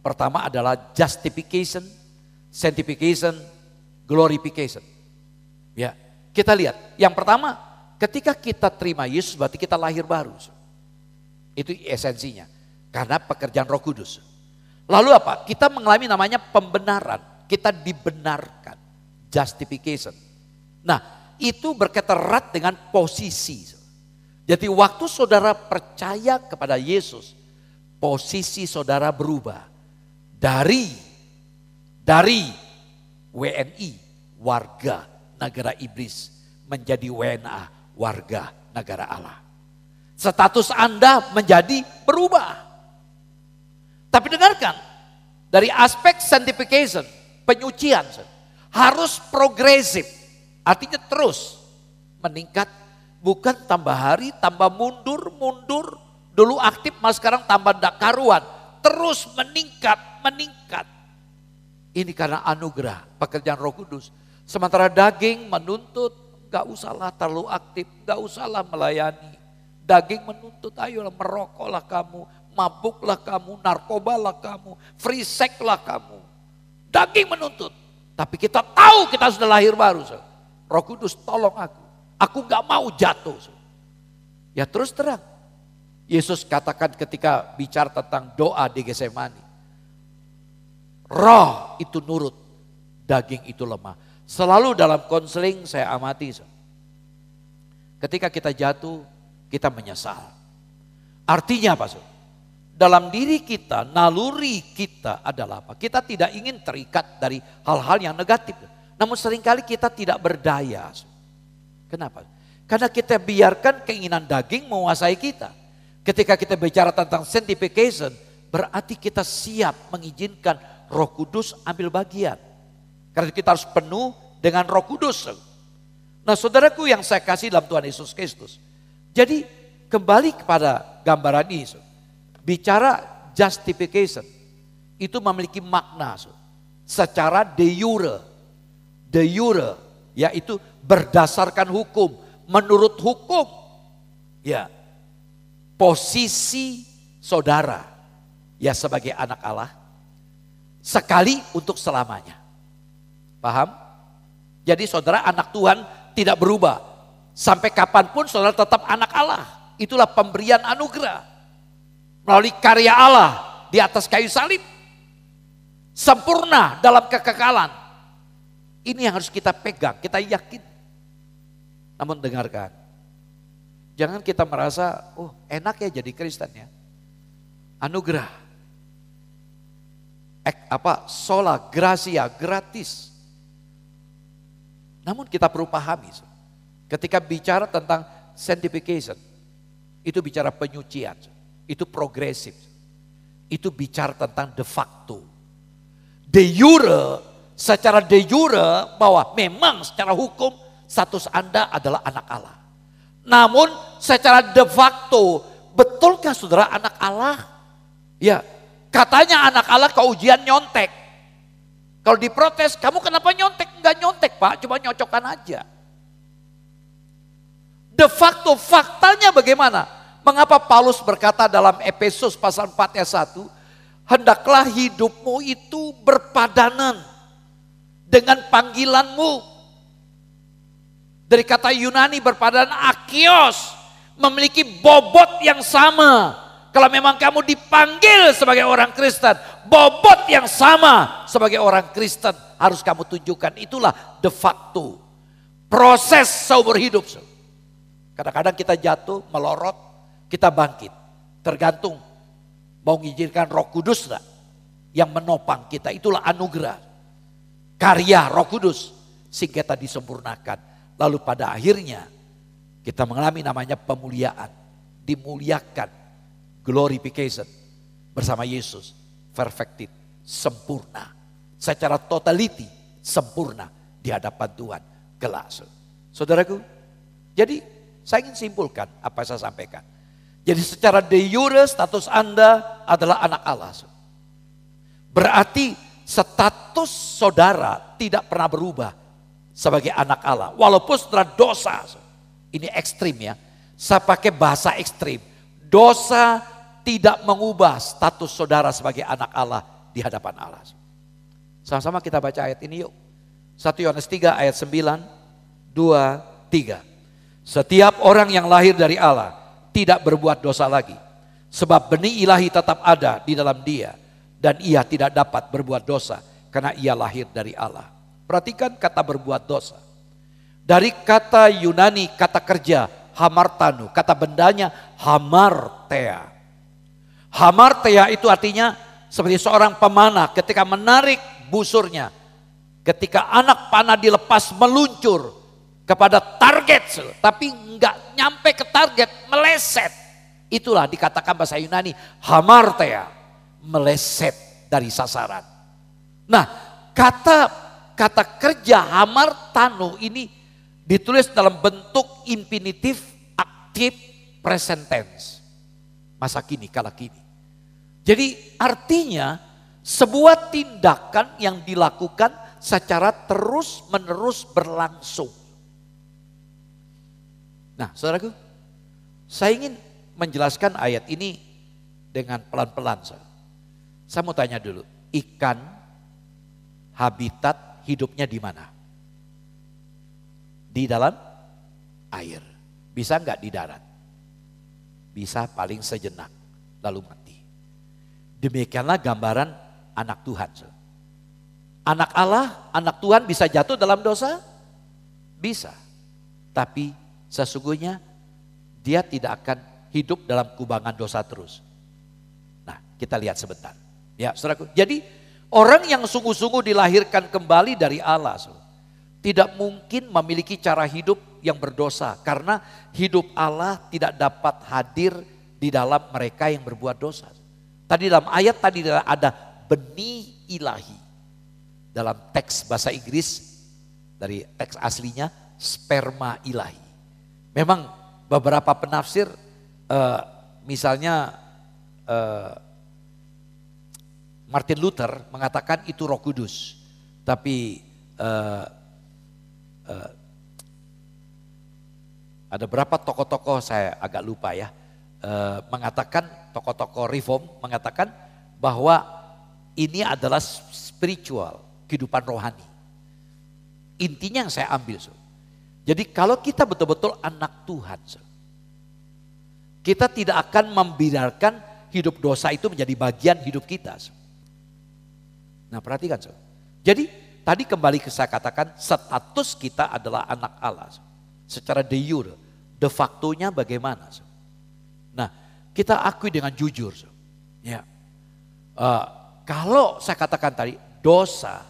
Pertama adalah justification, sanctification, glorification. Ya, kita lihat. Yang pertama, ketika kita terima Yesus berarti kita lahir baru. Itu esensinya. Karena pekerjaan Roh Kudus. Lalu apa? Kita mengalami namanya pembenaran. Kita dibenarkan. Justification. Nah, itu berkaitan erat dengan posisi. Jadi waktu saudara percaya kepada Yesus, posisi saudara berubah. Dari WNI, warga negara iblis, menjadi WNA, warga negara Allah. Status Anda menjadi berubah. Tapi dengarkan, dari aspek sanctification, penyucian, harus progresif, artinya terus meningkat, bukan tambah hari, tambah mundur, dulu aktif, mas sekarang tambah ndak karuan, terus meningkat. Ini karena anugerah, pekerjaan Roh Kudus. Sementara daging menuntut, gak usahlah terlalu aktif, gak usahlah melayani. Daging menuntut, ayolah merokoklah kamu, mabuklah kamu, narkobalah kamu, free sex lah kamu. Daging menuntut. Tapi kita tahu kita sudah lahir baru. Roh Kudus tolong aku. Aku gak mau jatuh. Ya terus terang. Yesus katakan ketika bicara tentang doa di Getsemani. Roh itu nurut. Daging itu lemah. Selalu dalam konseling saya amati. Ketika kita jatuh, kita menyesal. Artinya apa? dalam diri kita, naluri kita adalah apa? Kita tidak ingin terikat dari hal-hal yang negatif. Namun seringkali kita tidak berdaya. Kenapa? Karena kita biarkan keinginan daging menguasai kita. Ketika kita bicara tentang sanctification, berarti kita siap mengizinkan Roh Kudus ambil bagian. Karena kita harus penuh dengan Roh Kudus. Nah, saudaraku yang saya kasih dalam Tuhan Yesus Kristus. Jadi kembali kepada gambaran ini. Bicara justification itu memiliki makna secara de jure, yaitu berdasarkan hukum, menurut hukum, ya posisi saudara ya sebagai anak Allah sekali untuk selamanya. Paham? Jadi saudara anak Tuhan tidak berubah sampai kapanpun saudara tetap anak Allah. Itulah pemberian anugerah. Melalui karya Allah di atas kayu salib. Sempurna dalam kekekalan. Ini yang harus kita pegang, kita yakin. Namun dengarkan. Jangan kita merasa, oh enak ya jadi Kristen ya. Anugerah. Sola gratia, gratis. Namun kita perlu pahami. Ketika bicara tentang sanctification. Itu bicara penyucian. Itu progresif. Itu bicara tentang de facto. De jure, secara de jure bahwa memang secara hukum status Anda adalah anak Allah. Namun secara de facto, betulkah saudara anak Allah? Ya, katanya anak Allah ke ujian nyontek. Kalau diprotes, kamu kenapa nyontek? Enggak nyontek Pak, cuma nyocokkan aja. De facto, faktanya bagaimana? Mengapa Paulus berkata dalam Efesus pasal 4 ayat 1, hendaklah hidupmu itu berpadanan dengan panggilanmu. Dari kata Yunani berpadanan akios, memiliki bobot yang sama. Kalau memang kamu dipanggil sebagai orang Kristen, bobot yang sama sebagai orang Kristen harus kamu tunjukkan. Itulah de facto proses seumur hidup. Kadang-kadang kita jatuh, melorot, kita bangkit. Tergantung mau mengizinkan Roh Kudus enggak yang menopang kita. Itulah anugerah. Karya Roh Kudus sehingga kita disempurnakan. Lalu pada akhirnya kita mengalami namanya pemuliaan. Dimuliakan. Glorification bersama Yesus. Perfected. Sempurna. Secara totality sempurna di hadapan Tuhan. Kelak. Saudaraku. Jadi saya ingin simpulkan apa yang saya sampaikan. Jadi secara de jure status Anda adalah anak Allah. Berarti status saudara tidak pernah berubah sebagai anak Allah. Walaupun saudara dosa. Ini ekstrim ya. Saya pakai bahasa ekstrim. Dosa tidak mengubah status saudara sebagai anak Allah di hadapan Allah. Sama-sama kita baca ayat ini yuk. 1 Yohanes 3 ayat 9, 2, 3. Setiap orang yang lahir dari Allah tidak berbuat dosa lagi. Sebab benih ilahi tetap ada di dalam dia. Dan ia tidak dapat berbuat dosa karena ia lahir dari Allah. Perhatikan kata berbuat dosa. Dari kata Yunani, kata kerja, hamartanu. Kata bendanya, hamartea. Hamartea itu artinya seperti seorang pemanah ketika menarik busurnya. Ketika anak panah dilepas meluncur kepada target, tapi enggak nyampe ke target, meleset. Itulah dikatakan bahasa Yunani, hamartea, meleset dari sasaran. Nah, kata kerja hamartano ini ditulis dalam bentuk infinitif aktif present tense. Masa kini, kala kini. Jadi artinya sebuah tindakan yang dilakukan secara terus menerus berlangsung. Nah, saudaraku, saya ingin menjelaskan ayat ini dengan pelan-pelan. Saya mau tanya dulu, ikan habitat hidupnya di mana? Di dalam air. Bisa enggak di darat? Bisa paling sejenak, lalu mati. Demikianlah gambaran anak Tuhan. Anak Allah, anak Tuhan bisa jatuh dalam dosa? Bisa. Tapi sesungguhnya dia tidak akan hidup dalam kubangan dosa terus. Nah, Kita lihat sebentar. Ya, saudaraku. Jadi orang yang sungguh-sungguh dilahirkan kembali dari Allah, tidak mungkin memiliki cara hidup yang berdosa. Karena hidup Allah tidak dapat hadir di dalam mereka yang berbuat dosa. Tadi dalam ayat tadi ada benih ilahi. Dalam teks bahasa Inggris, dari teks aslinya sperma ilahi. Memang beberapa penafsir misalnya Martin Luther mengatakan itu Roh Kudus. Tapi ada berapa tokoh-tokoh, saya agak lupa ya, mengatakan, tokoh-tokoh reform mengatakan bahwa ini adalah spiritual, kehidupan rohani. Intinya yang saya ambil. Jadi kalau kita betul-betul anak Tuhan, kita tidak akan membiarkan hidup dosa itu menjadi bagian hidup kita. Nah perhatikan. Jadi tadi kembali ke saya katakan status kita adalah anak Allah. Secara de jure, de factonya bagaimana? Nah kita akui dengan jujur. Ya. Kalau saya katakan tadi dosa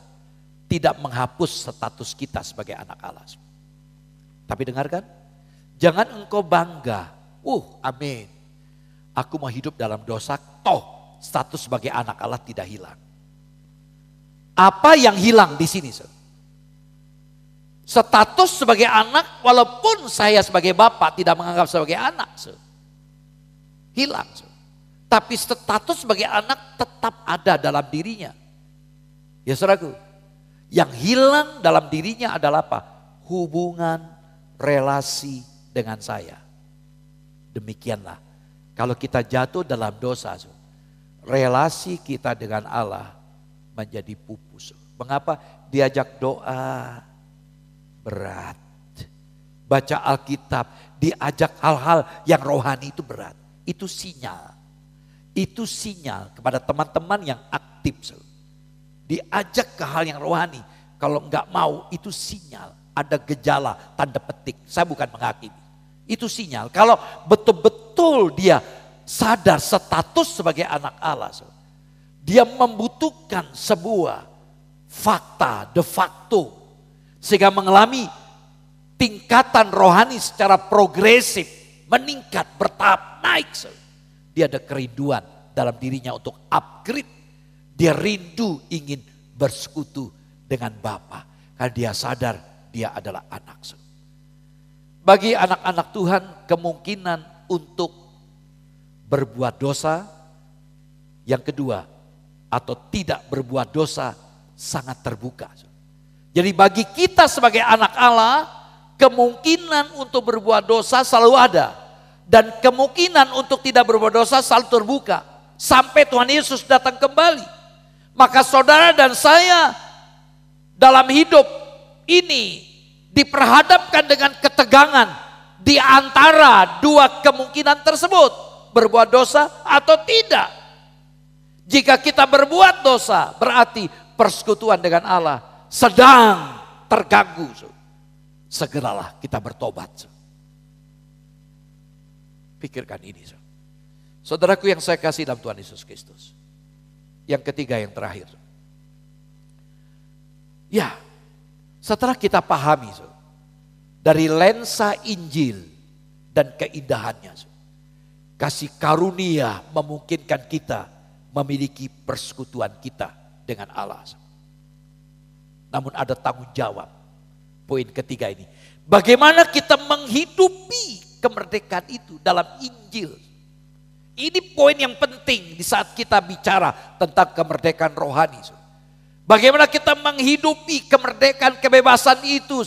tidak menghapus status kita sebagai anak Allah. Tapi dengarkan, jangan engkau bangga. Amin. Aku mau hidup dalam dosa, toh status sebagai anak Allah tidak hilang. Apa yang hilang di sini? Status sebagai anak, walaupun saya sebagai bapak tidak menganggap sebagai anak, hilang. Tapi status sebagai anak tetap ada dalam dirinya. Ya saudaraku, yang hilang dalam dirinya adalah apa? Hubungan, relasi dengan saya. Demikianlah, kalau kita jatuh dalam dosa, relasi kita dengan Allah menjadi pupus. Mengapa? Diajak doa berat. Baca Alkitab, diajak hal-hal yang rohani itu berat. Itu sinyal. Itu sinyal kepada teman-teman yang aktif. Diajak ke hal yang rohani. Kalau enggak mau, itu sinyal. Ada gejala, tanda petik. Saya bukan menghakimi. Itu sinyal. Kalau betul-betul dia sadar status sebagai anak Allah. Dia membutuhkan sebuah fakta, de facto. Sehingga mengalami tingkatan rohani secara progresif. Meningkat, bertahap, naik. Dia ada kerinduan dalam dirinya untuk upgrade. Dia rindu ingin bersekutu dengan Bapa. Karena dia sadar dia adalah anak. Bagi anak-anak Tuhan kemungkinan untuk berbuat dosa. Yang kedua, atau tidak berbuat dosa sangat terbuka. Jadi bagi kita sebagai anak Allah, kemungkinan untuk berbuat dosa selalu ada. Dan kemungkinan untuk tidak berbuat dosa selalu terbuka. Sampai Tuhan Yesus datang kembali. Maka saudara dan saya dalam hidup ini diperhadapkan dengan ketegangan di antara dua kemungkinan tersebut. Berbuat dosa atau tidak. Jika kita berbuat dosa berarti persekutuan dengan Allah sedang terganggu. Segeralah kita bertobat. Pikirkan ini. Saudaraku yang saya kasih dalam Tuhan Yesus Kristus. Yang ketiga, yang terakhir. Ya, setelah kita pahami dari lensa Injil dan keindahannya, kasih karunia memungkinkan kita memiliki persekutuan kita dengan Allah. Namun ada tanggung jawab. Poin ketiga ini. Bagaimana kita menghidupi kemerdekaan itu dalam Injil. Ini poin yang penting di saat kita bicara tentang kemerdekaan rohani. Bagaimana kita menghidupi kemerdekaan kebebasan itu.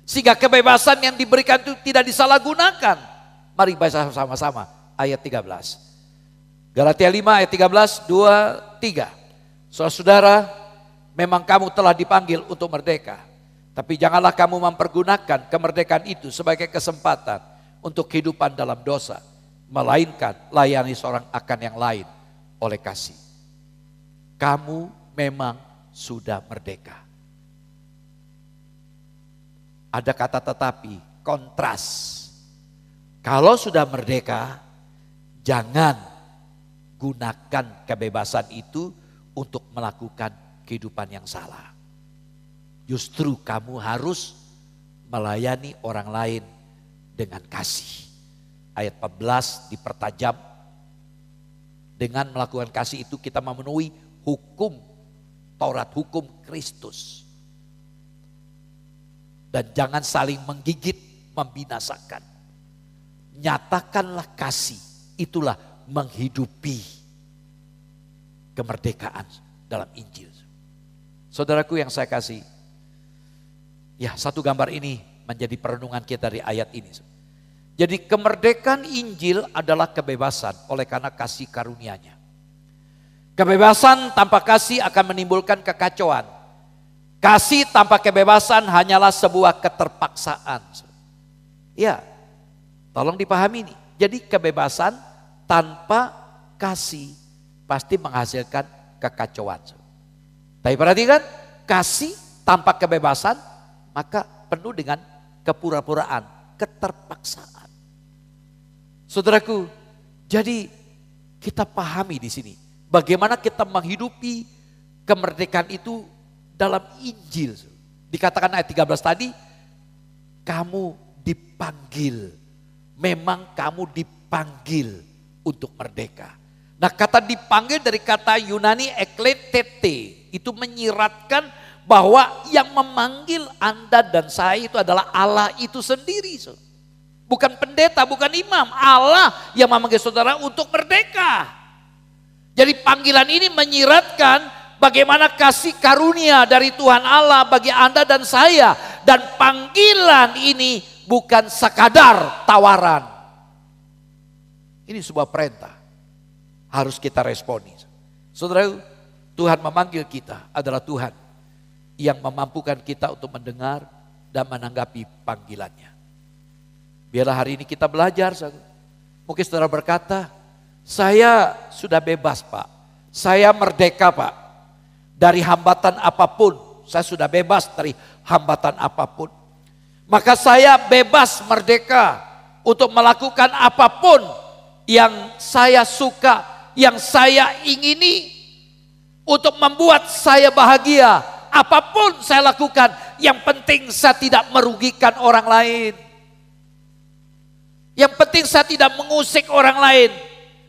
Sehingga kebebasan yang diberikan itu tidak disalahgunakan. Mari baca sama-sama ayat 13. Galatia 5 ayat 13, 2, 3. Saudara-saudara, memang kamu telah dipanggil untuk merdeka. Tapi janganlah kamu mempergunakan kemerdekaan itu sebagai kesempatan untuk kehidupan dalam dosa. Melainkan layani seorang akan yang lain oleh kasih. Kamu memang sudah merdeka. Ada kata tetapi, kontras. Kalau sudah merdeka, jangan gunakan kebebasan itu untuk melakukan kehidupan yang salah. Justru kamu harus melayani orang lain dengan kasih. Ayat 14 dipertajam. Dengan melakukan kasih itu kita memenuhi hukum Taurat, hukum Kristus. Dan jangan saling menggigit, membinasakan. Nyatakanlah kasih, itulah menghidupi kemerdekaan dalam Injil. Saudaraku yang saya kasih, ya satu gambar ini menjadi perenungan kita dari ayat ini. Jadi kemerdekaan Injil adalah kebebasan oleh karena kasih karunia-Nya. Kebebasan tanpa kasih akan menimbulkan kekacauan. Kasih tanpa kebebasan hanyalah sebuah keterpaksaan. Ya, tolong dipahami ini. Jadi kebebasan tanpa kasih pasti menghasilkan kekacauan. Tapi perhatikan, kasih tanpa kebebasan maka penuh dengan kepura-puraan, keterpaksaan. Saudaraku, jadi kita pahami di sini bagaimana kita menghidupi kemerdekaan itu dalam Injil. Dikatakan ayat 13 tadi, kamu dipanggil. Memang kamu dipanggil untuk merdeka. Nah, kata dipanggil dari kata Yunani ekletete, itu menyiratkan bahwa yang memanggil Anda dan saya itu adalah Allah itu sendiri. Bukan pendeta, bukan imam. Allah yang memanggil saudara untuk merdeka. Jadi panggilan ini menyiratkan bagaimana kasih karunia dari Tuhan Allah bagi Anda dan saya. Dan panggilan ini bukan sekadar tawaran. Ini sebuah perintah. Harus kita responi. Saudara, Tuhan memanggil kita adalah Tuhan yang memampukan kita untuk mendengar dan menanggapi panggilannya. Biarlah hari ini kita belajar. Mungkin saudara berkata, saya sudah bebas Pak. Saya merdeka Pak. Dari hambatan apapun, saya sudah bebas dari hambatan apapun. Maka saya bebas merdeka untuk melakukan apapun yang saya suka, yang saya ingini, untuk membuat saya bahagia. Apapun saya lakukan, yang penting saya tidak merugikan orang lain. Yang penting saya tidak mengusik orang lain.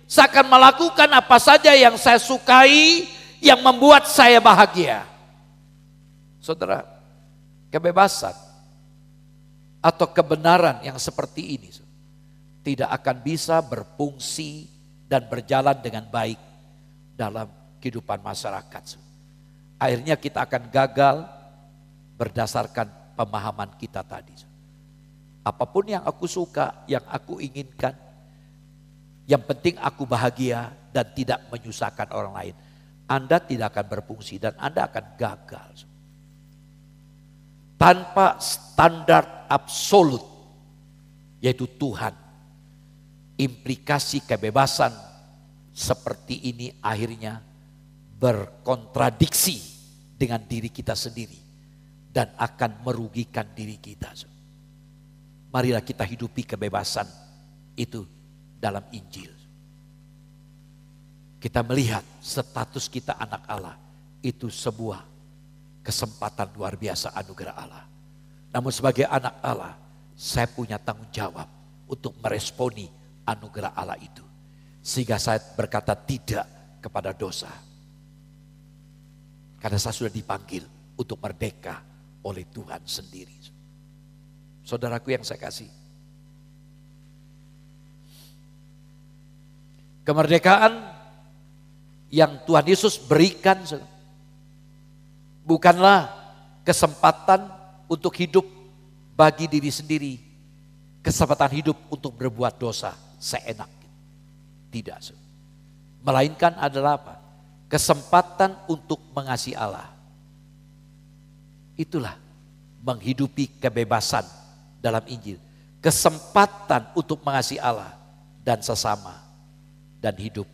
Saya akan melakukan apa saja yang saya sukai, yang membuat saya bahagia. Saudara, kebebasan atau kebenaran yang seperti ini tidak akan bisa berfungsi dan berjalan dengan baik dalam kehidupan masyarakat. Akhirnya kita akan gagal berdasarkan pemahaman kita tadi. Apapun yang aku suka, yang aku inginkan, yang penting aku bahagia dan tidak menyusahkan orang lain. Anda tidak akan berfungsi dan Anda akan gagal. Tanpa standar absolut, yaitu Tuhan, implikasi kebebasan seperti ini akhirnya berkontradiksi dengan diri kita sendiri dan akan merugikan diri kita. Marilah kita hidupi kebebasan itu dalam Injil. Kita melihat status kita anak Allah itu sebuah kesempatan luar biasa anugerah Allah. Namun sebagai anak Allah, saya punya tanggung jawab untuk meresponi anugerah Allah itu. Sehingga saya berkata tidak kepada dosa. Karena saya sudah dipanggil untuk merdeka oleh Tuhan sendiri. Saudaraku yang saya kasih. Kemerdekaan yang Tuhan Yesus berikan bukanlah kesempatan untuk hidup bagi diri sendiri. Kesempatan hidup untuk berbuat dosa seenak. Tidak. Melainkan adalah apa? Kesempatan untuk mengasihi Allah. Itulah menghidupi kebebasan dalam Injil. Kesempatan untuk mengasihi Allah dan sesama. Dan hidup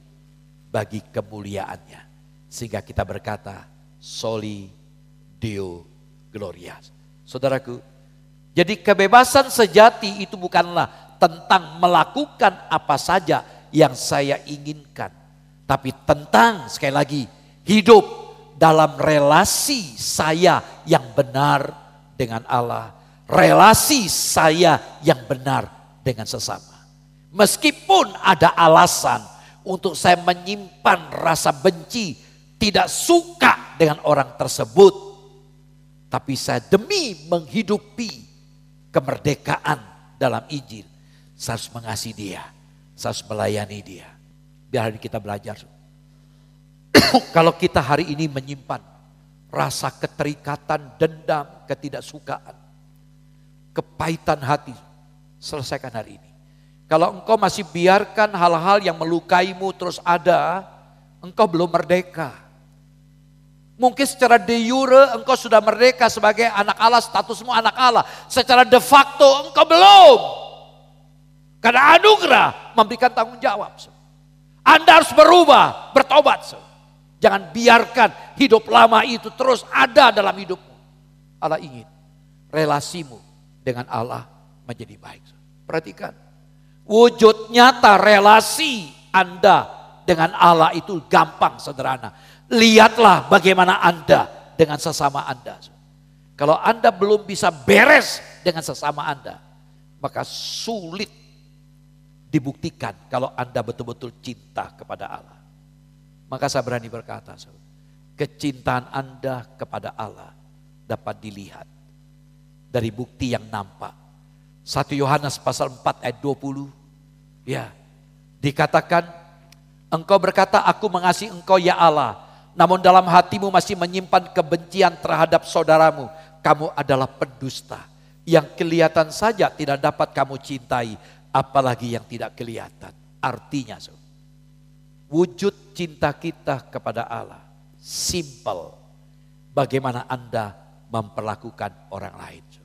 bagi kemuliaannya. Sehingga kita berkata, Soli Deo Gloria. Saudaraku, jadi kebebasan sejati itu bukanlah tentang melakukan apa saja yang saya inginkan. Tapi tentang, sekali lagi, hidup dalam relasi saya yang benar dengan Allah. Relasi saya yang benar dengan sesama. Meskipun ada alasan untuk saya menyimpan rasa benci, tidak suka dengan orang tersebut, tapi saya demi menghidupi kemerdekaan dalam Injil, saya harus mengasihi dia, saya harus melayani dia. Biar hari kita belajar. Kalau kita hari ini menyimpan rasa keterikatan, dendam, ketidaksukaan, kepahitan hati, selesaikan hari ini. Kalau engkau masih biarkan hal-hal yang melukaimu terus ada, engkau belum merdeka. Mungkin secara de jure engkau sudah merdeka sebagai anak Allah, statusmu anak Allah. Secara de facto engkau belum. Karena anugerah memberikan tanggung jawab. Anda harus berubah, bertobat. Jangan biarkan hidup lama itu terus ada dalam hidupmu. Allah ingin relasimu dengan Allah menjadi baik. Perhatikan, wujud nyata relasi Anda dengan Allah itu gampang, sederhana. Lihatlah bagaimana Anda dengan sesama Anda. Kalau Anda belum bisa beres dengan sesama Anda, maka sulit dibuktikan kalau Anda betul-betul cinta kepada Allah. Maka saya berani berkata, kecintaan Anda kepada Allah dapat dilihat dari bukti yang nampak. 1 Yohanes pasal 4 ayat 20. Ya, dikatakan, engkau berkata aku mengasihi engkau ya Allah, namun dalam hatimu masih menyimpan kebencian terhadap saudaramu. Kamu adalah pendusta. Yang kelihatan saja tidak dapat kamu cintai, apalagi yang tidak kelihatan. Artinya, wujud cinta kita kepada Allah simple. Bagaimana Anda memperlakukan orang lain.